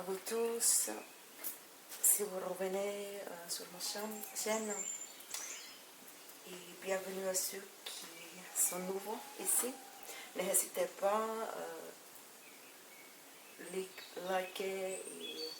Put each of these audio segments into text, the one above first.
vous tous, si vous revenez sur ma chaîne, et bienvenue à ceux qui sont nouveaux ici. N'hésitez pas à liker et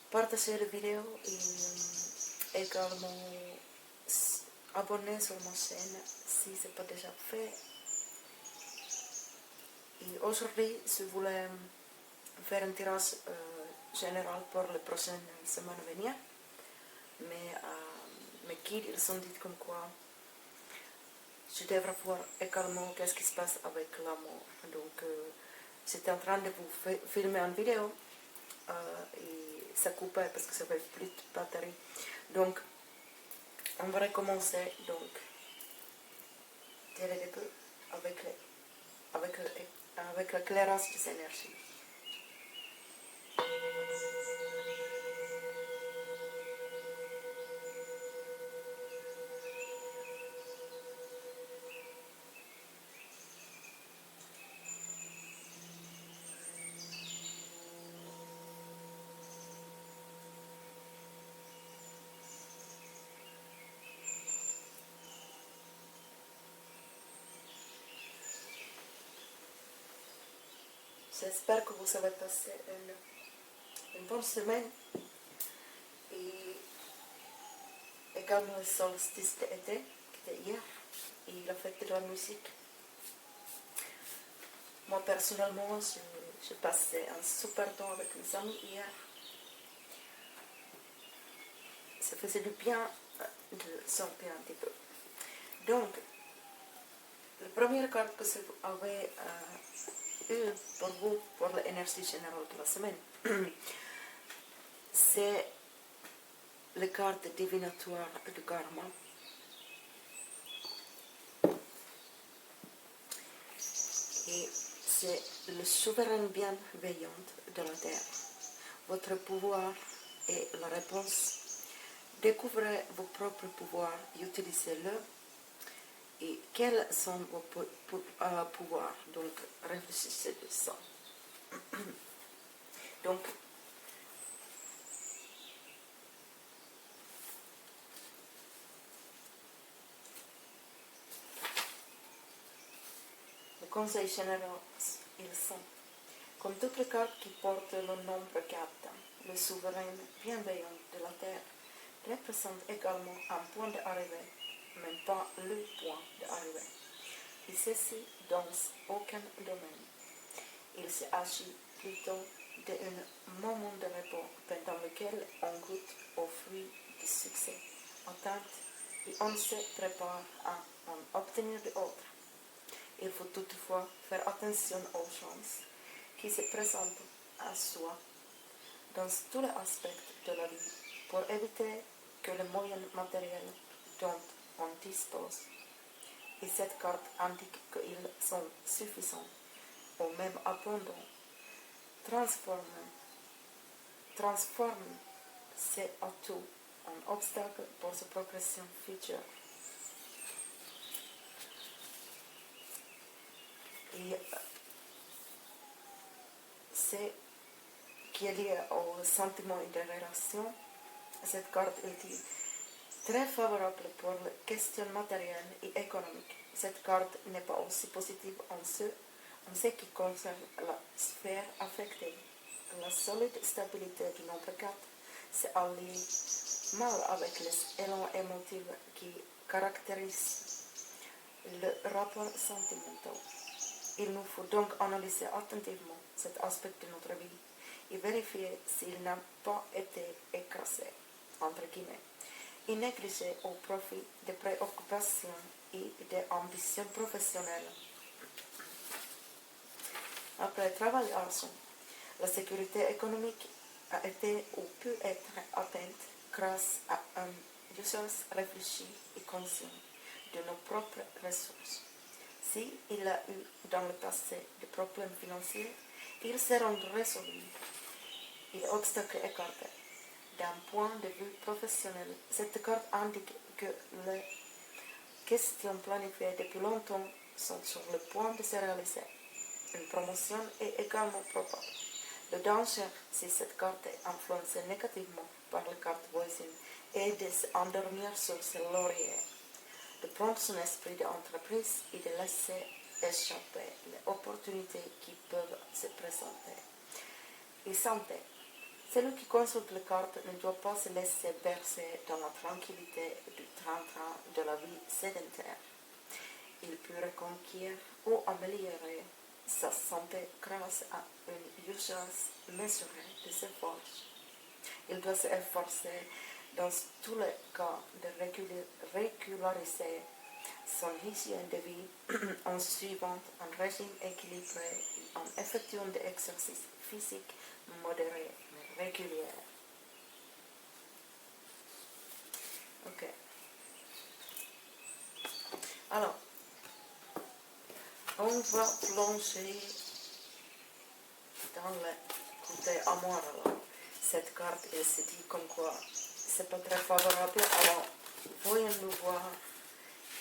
partager la vidéo et également abonner sur ma chaîne si ce n'est pas déjà fait. Et aujourd'hui, je voulais faire un tirage général pour les prochaines semaines à venir. Mais mes guides, ils ont dit comme quoi je devrais voir également qu'est-ce qui se passe avec l'amour. Donc, j'étais en train de vous filmer une vidéo et ça coupait parce que ça avait plus de batterie. Donc, on va recommencer donc dès le début avec l'éclairage des énergies. J'espère que vous avez passé une bonne semaine et également le solstice d'été qui était hier et la fête de la musique. Moi personnellement, j'ai passé un super temps avec mes amis hier. Ça faisait du bien de sortir un petit peu. Donc, la première carte que j'avais eue pour vous, pour l'énergie générale de la semaine, c'est la carte divinatoire du karma. Et c'est le souverain bienveillant de la terre. Votre pouvoir est la réponse. Découvrez vos propres pouvoirs, utilisez-le. Et quels sont vos pouvoirs? Donc, réfléchissez de ça. Donc, les conseils généraux, ils sont, comme toutes les cartes qui portent le nombre 4, le souverain bienveillant de la terre représente également un point d'arrivée, mais pas le point d'arrivée. Et ceci dans aucun domaine. Il s'agit plutôt d'un moment de repos pendant lequel on goûte aux fruits du succès, atteinte, et on se prépare à en obtenir d'autres. Il faut toutefois faire attention aux chances qui se présentent à soi dans tous les aspects de la vie pour éviter que les moyens matériels dont on dispose, et cette carte indique qu'ils sont suffisants ou même abondants, transforment ces atouts en obstacles pour sa progression future. Et c'est qui est lié au sentiment et des relations. Cette carte est très favorable pour les questions matérielles et économiques. Cette carte n'est pas aussi positive en ce qui concerne la sphère affectée. La solide stabilité du nombre 4 s'allie mal avec les élans émotifs qui caractérisent le rapport sentimental. Il nous faut donc analyser attentivement cet aspect de notre vie et vérifier s'il n'a pas été écrasé, entre guillemets, et négligé au profit des préoccupations et des ambitions professionnelles. Après travail argent, la sécurité économique a été ou peut être atteinte grâce à un usage réfléchi et conscient de nos propres ressources. S'il a eu dans le passé des problèmes financiers, ils seront résolus et les obstacles écartés. D'un point de vue professionnel, cette carte indique que les questions planifiées depuis longtemps sont sur le point de se réaliser. Une promotion est également probable. Le danger, si cette carte est influencée négativement par la carte voisine, est de s'endormir sur ses lauriers, de prendre son esprit d'entreprise et de laisser échapper les opportunités qui peuvent se présenter. Et santé. Celui qui consulte les cartes ne doit pas se laisser bercer dans la tranquillité du train-train de la vie sédentaire. Il peut reconquérir ou améliorer sa santé grâce à une usage mesurée de ses forces. Il doit s'efforcer dans tous les cas de régulariser son hygiène de vie en suivant un régime équilibré et en effectuant des exercices physiques modérés mais réguliers. Ok. Alors, on va plonger dans le côté amour. Alors, cette carte, elle se dit comme quoi c'est pas très favorable. Alors, voyons-nous voir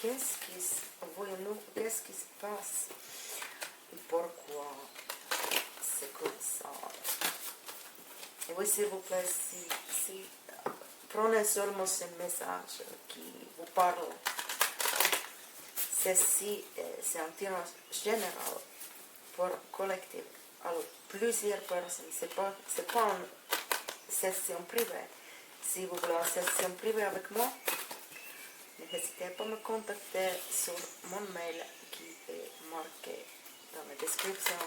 qu'est-ce qui se passe et pourquoi c'est comme ça. Et oui, s'il vous plaît, si prenez seulement ce message qui vous parle. Ceci, c'est un tirage général pour collectif. Alors, plusieurs personnes, c'est pas une session privée. Si vous voulez une session privée avec moi, n'hésitez pas à me contacter sur mon mail qui est marqué dans la description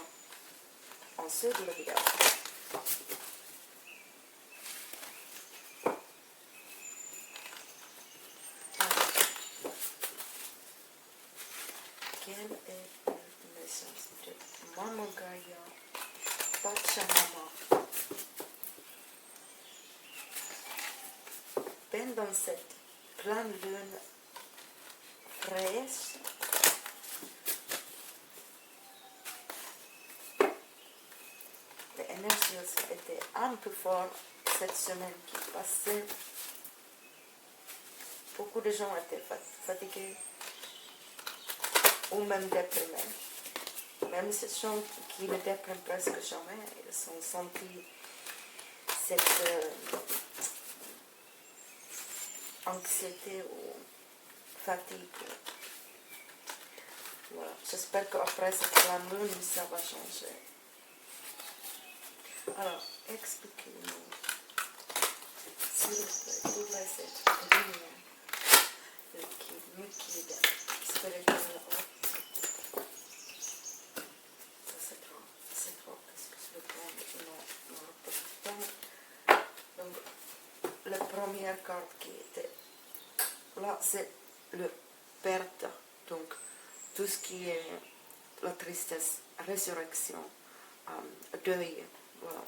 en dessous de la vidéo. Quel est le message de Maman Gaïa Pachamama pendant cette pleine lune fraîche? Les énergies étaient un peu fortes cette semaine qui passait. Beaucoup de gens étaient fatigués ou même déprimés. Même ces gens qui ne dépriment presque jamais, ils ont senti cette anxiété ou fatigue. Voilà. J'espère qu'après cette pleine lune, ça va changer. Alors, expliquez-nous, s'il vous plaît, toute cette lumière liquide, spirituelle. C'est trop, qu'est-ce que je vais prendre? Non. Donc, la première carte qui était là, c'est le perte. Donc, tout ce qui est la tristesse, résurrection, deuil. Voilà.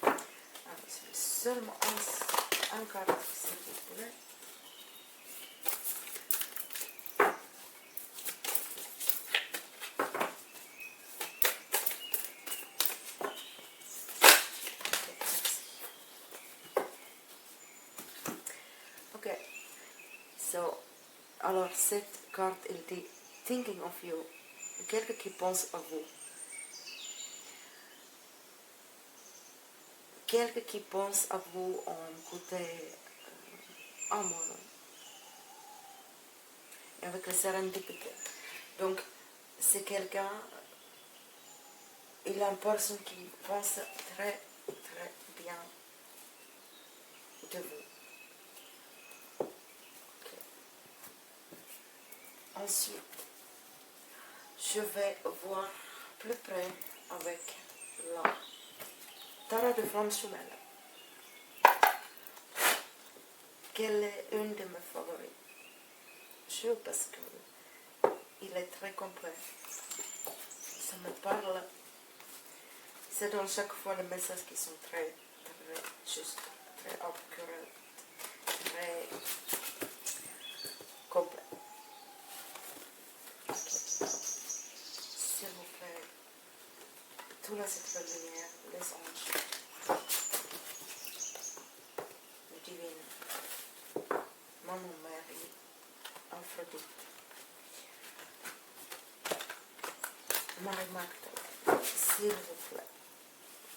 Alors, c'est seulement un carte, s'il vous plaît. Ok. Alors, cette carte, elle dit thinking of you. Quelqu'un qui pense à vous. Quelqu'un qui pense à vous en côté amoureux. Et avec la sérendipité. Donc, c'est quelqu'un, il y a une personne qui pense très, très bien de vous. Okay. Ensuite, je vais voir plus près avec la Tarot de flamme jumelle. Quelle est une de mes favorites? Parce qu'il est très complet. Ça me parle. C'est dans chaque fois les messages qui sont très, très justes, très accurés, très complets. Okay. S'il vous plaît, tout là c'est très lumière, les anges, le divin, Maman Marie, Aphrodite, Marie Magdalene, s'il vous plaît,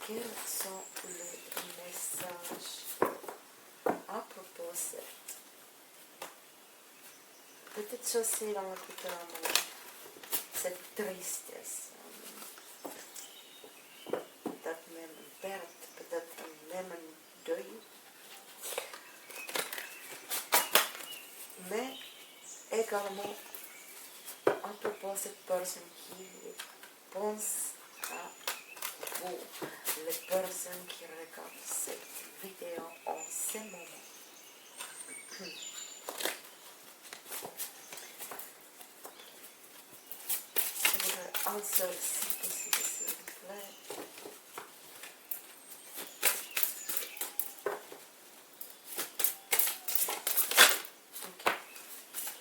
quels sont les messages à propos de cette petite chose dans le cœur, cette tristesse, peut-être même une perte, peut-être même un deuil, mais également à propos de cette personne qui pense à vous, les personnes qui regardent cette vidéo en ce moment. Je voudrais un seul si possible, s'il vous plaît. Ok,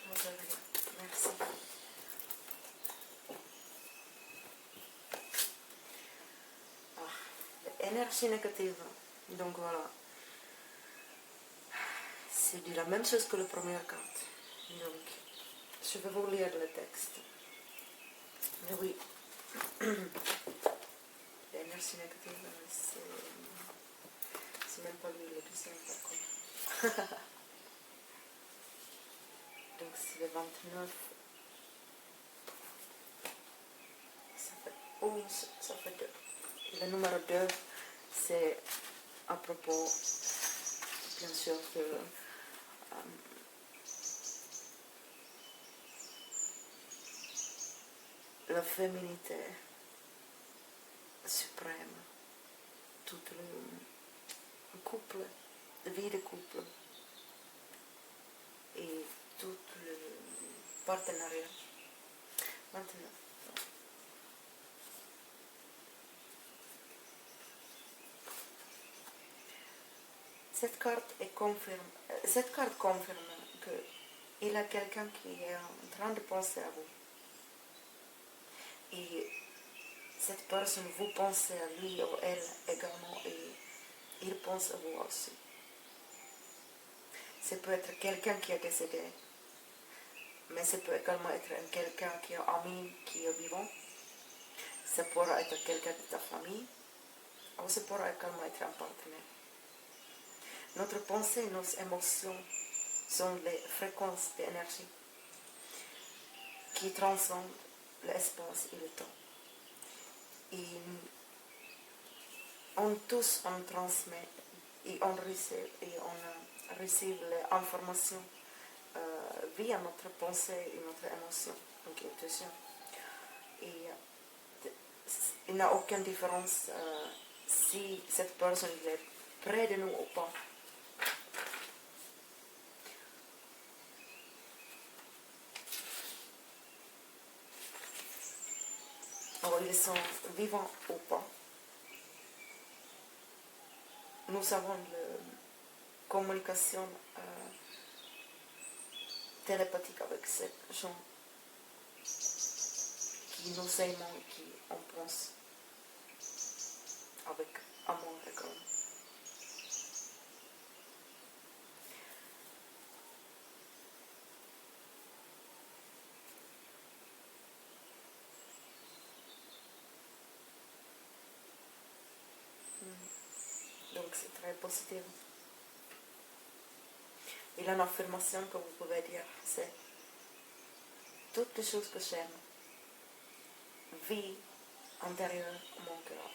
vous avez rien. Merci. Énergie négative. Donc voilà. C'est de la même chose que la première carte. Donc, je vais vous lire le texte. Mais oui. L'énergie négative, c'est même pas lui le deuxième par contre. Donc c'est le 29. Ça fait 11, ça fait 2. Le numéro 2, c'est à propos, bien sûr, de la féminité suprême, tout le couple, la vie de couple et tout le partenariat. Maintenant, cette carte confirme qu'il y a quelqu'un qui est en train de penser à vous. Et cette personne, vous pensez à lui ou elle également et il pense à vous aussi. Ça peut être quelqu'un qui est décédé, mais ça peut également être quelqu'un qui est ami, qui est vivant. Ça pourra être quelqu'un de ta famille, ou ça pourra également être un partenaire. Notre pensée et nos émotions sont les fréquences d'énergie qui transcendent l'espace et le temps. Et on tous on transmet et on reçoit l'information via notre pensée et notre émotion, donc intuition. Et il n'y a aucune différence si cette personne est près de nous ou pas. Ou ils sont vivants ou pas. Nous avons la communication télépathique avec ces gens qui nous aimons et qui on pense avec amour et grand. Donc c'est très positif. Et là, l'affirmation que vous pouvez dire, c'est toutes les choses que j'aime vivent intérieur mon cœur.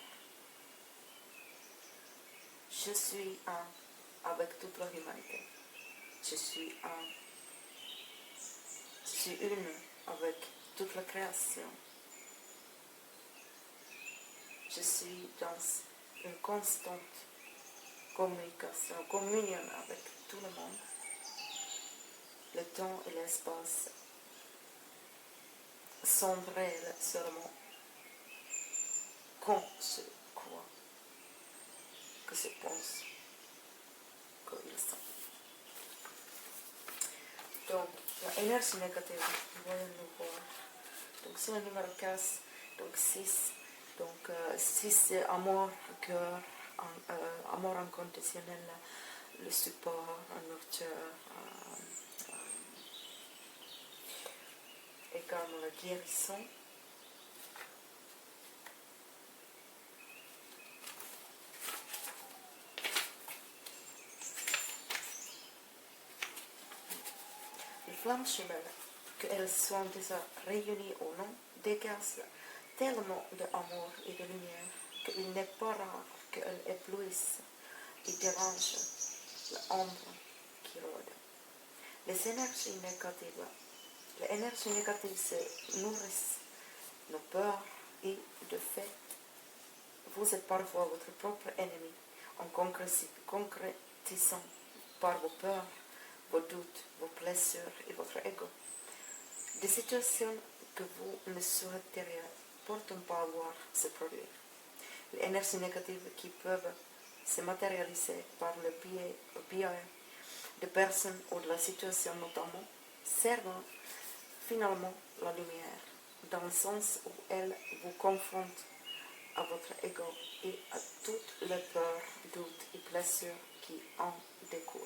Je suis un avec toute la humanité. Je suis une avec toute la création. Je suis dans une constante communion avec tout le monde. Le temps et l'espace sont réels seulement quand je crois, que je pense, qu'ils sont. Donc, l'énergie négative, voyons-nous voir. Donc, c'est le numéro 15, donc 6. Donc, 6, c'est amour, cœur, amour inconditionnel, le support, la nurture, également la guérison. flammes jumelles, qu'elles soient déjà réunies ou non, dégagent tellement d'amour et de lumière qu'il n'est pas rare qu'elles éblouissent et dérangent l'ombre qui rôde. Les énergies négatives se nourrissent nos peurs et, de fait, vous êtes parfois votre propre ennemi en concrétisant par vos peurs, vos doutes, vos blessures et votre ego. Des situations que vous ne souhaiteriez pourtant pas voir se produire. Les énergies négatives qui peuvent se matérialiser par le biais de personnes ou de la situation notamment, servent finalement la lumière, dans le sens où elles vous confrontent à votre ego et à toutes les peurs, doutes et blessures qui en découlent.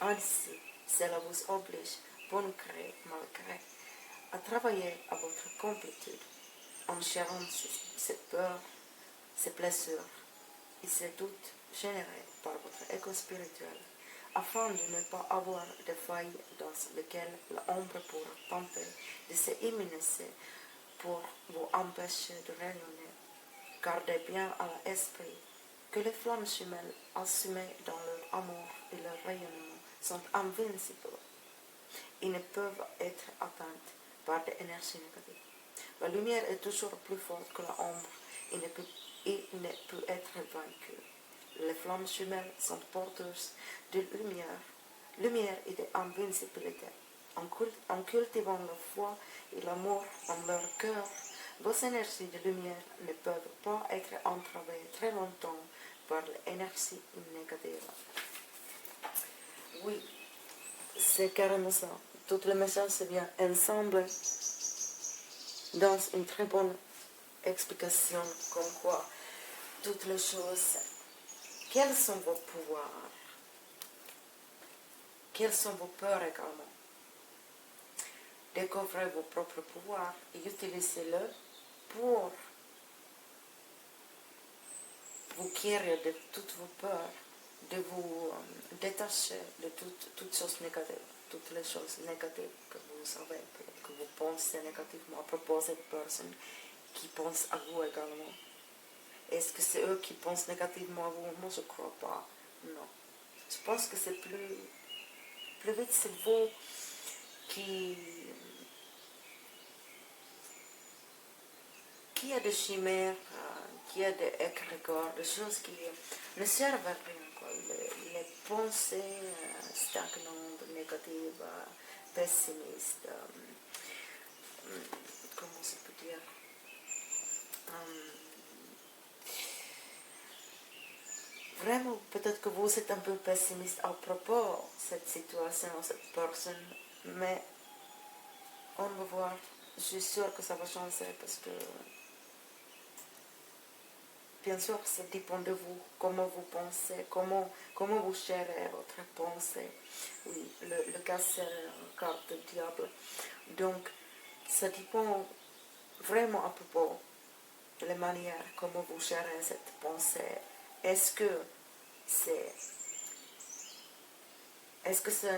Ainsi, cela vous oblige, bon gré, mal gré, à travailler à votre complétude en gérant ces peurs, ces blessures et ces doutes générés par votre ego spirituel, afin de ne pas avoir de failles dans lesquelles l'ombre pourra tenter de s'immiscer pour vous empêcher de rayonner. Gardez bien à l'esprit que les flammes jumelles assumées dans leur amour et leur rayonnement sont invincibles et ne peuvent être atteintes par des énergies négatives. La lumière est toujours plus forte que l'ombre et ne peut être vaincue. Les flammes jumelles sont porteuses de lumière et d'invincibilité. En cultivant la foi et l'amour dans leur cœur, vos énergies de lumière ne peuvent pas être entravées très longtemps par l'énergie négative. Oui, c'est carrément ça. Tout le message vient ensemble dans une très bonne explication comme quoi toutes les choses. Quels sont vos pouvoirs? Quelles sont vos peurs également? Découvrez vos propres pouvoirs et utilisez-le pour vous guérir de toutes vos peurs, de vous détacher de toutes choses négatives, toutes les choses négatives que vous savez, que vous pensez négativement à propos de cette personne qui pense à vous également. Est-ce que c'est eux qui pensent négativement à vous? Moi, je ne crois pas. Non. Je pense que c'est plus vite, c'est vous qui a des chimères, qui a des égrégores, des choses qui ne servent à rien. Quoi. Les pensées stagnantes, négatives, pessimistes, comment ça peut dire, vraiment, peut-être que vous êtes un peu pessimiste à propos de cette situation, cette personne, mais on va voir. Je suis sûre que ça va changer parce que, bien sûr, ça dépend de vous, comment vous pensez, comment vous gérez votre pensée. Oui, le cas, c'est la carte du diable. Donc, ça dépend vraiment à propos de la manière comment vous gérez cette pensée. Est-ce que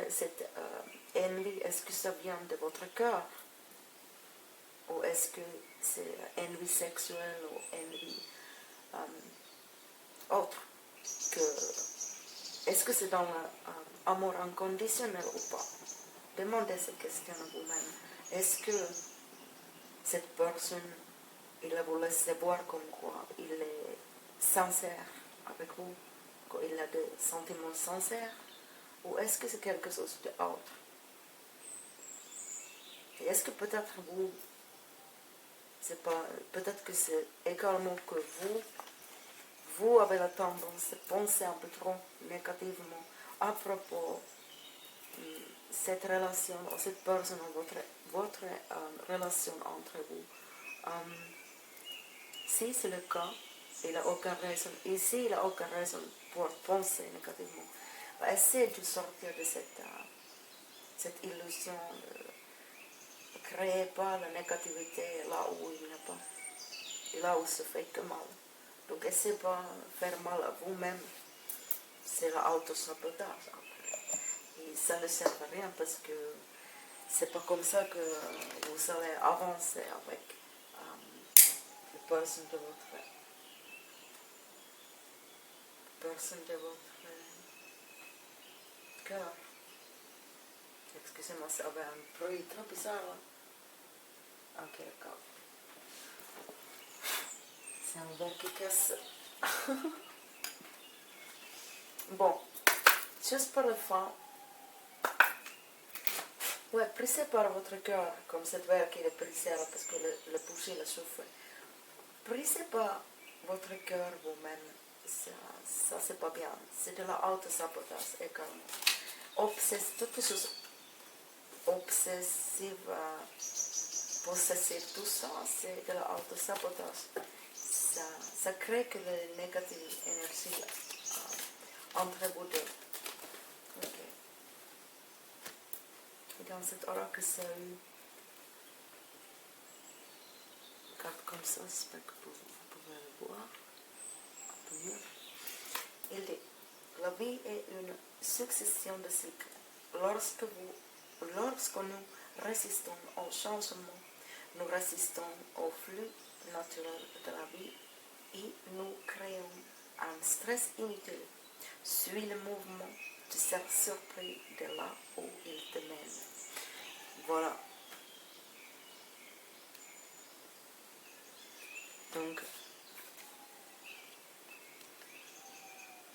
cette envie, est-ce que ça vient de votre cœur? Ou est-ce que c'est envie sexuelle ou envie autre que... Est-ce que c'est dans l'amour inconditionnel ou pas? Demandez cette question à vous-même. Est-ce que cette personne, il vous laisse voir comme quoi il est sincère avec vous, qu'il a des sentiments sincères, ou est-ce que c'est quelque chose d'autre? Et est-ce que peut-être peut-être que c'est également que vous avez la tendance de penser un peu trop négativement à propos de cette relation, ou cette personne, ou votre relation entre vous. Si c'est le cas, il n'a aucune raison, et s'il n'a aucune raison pour penser négativement, essayez de sortir de cette illusion de créer pas la négativité là où il n'y a pas, et là où se fait que mal. Donc essayez pas de faire mal à vous-même, c'est l'autosabotage après. ça ne sert à rien parce que c'est pas comme ça que vous allez avancer avec la personne de votre cœur. Excusez-moi, ça avait un bruit trop bizarre là. Ok, d'accord. C'est un verre qui casse. Bon, juste pour la fin. Ouais, pressez par votre cœur, comme cette verre qui est pressé là, parce que le bougie la chauffe. Pressez pas votre cœur vous-même. Ça c'est pas bien. C'est de la auto-sabotage également. Toutes les choses obsessives, possessives, tout ça, c'est de la auto-sabotage. Ça crée que la négative énergie entre vous deux. Okay. Et dans cet oracle, c'est une carte comme ça, j'espère que vous pouvez le voir. Un peu mieux. Il dit, la vie est une succession de cycles. Lorsque nous résistons au changement, nous résistons au flux naturel de la vie et nous créons un stress inutile. Suis le mouvement, tu seras surpris de là où il te mène. Voilà. Donc,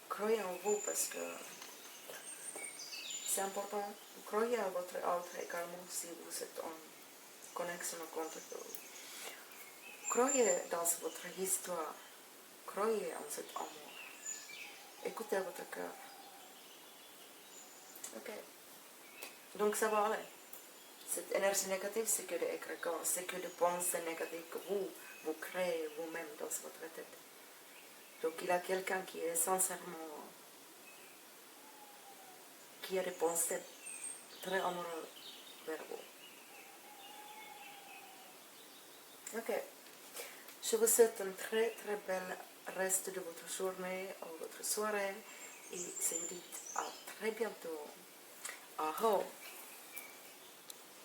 croyez en vous parce que c'est important. Croyez à votre être également si vous êtes en connexion contre vous. Croyez dans votre histoire. Croyez en cet amour. Écoutez votre cœur. Ok. Donc ça va aller. Cette énergie négative, c'est que des égrégores, c'est que des pensées négatives que vous créez vous-même dans votre tête. Donc il y a quelqu'un qui est sincèrement, qui a des pensées très amoureuses vers vous. Ok. Je vous souhaite un très très bel reste de votre journée ou votre soirée et je vous dis à très bientôt. Aho.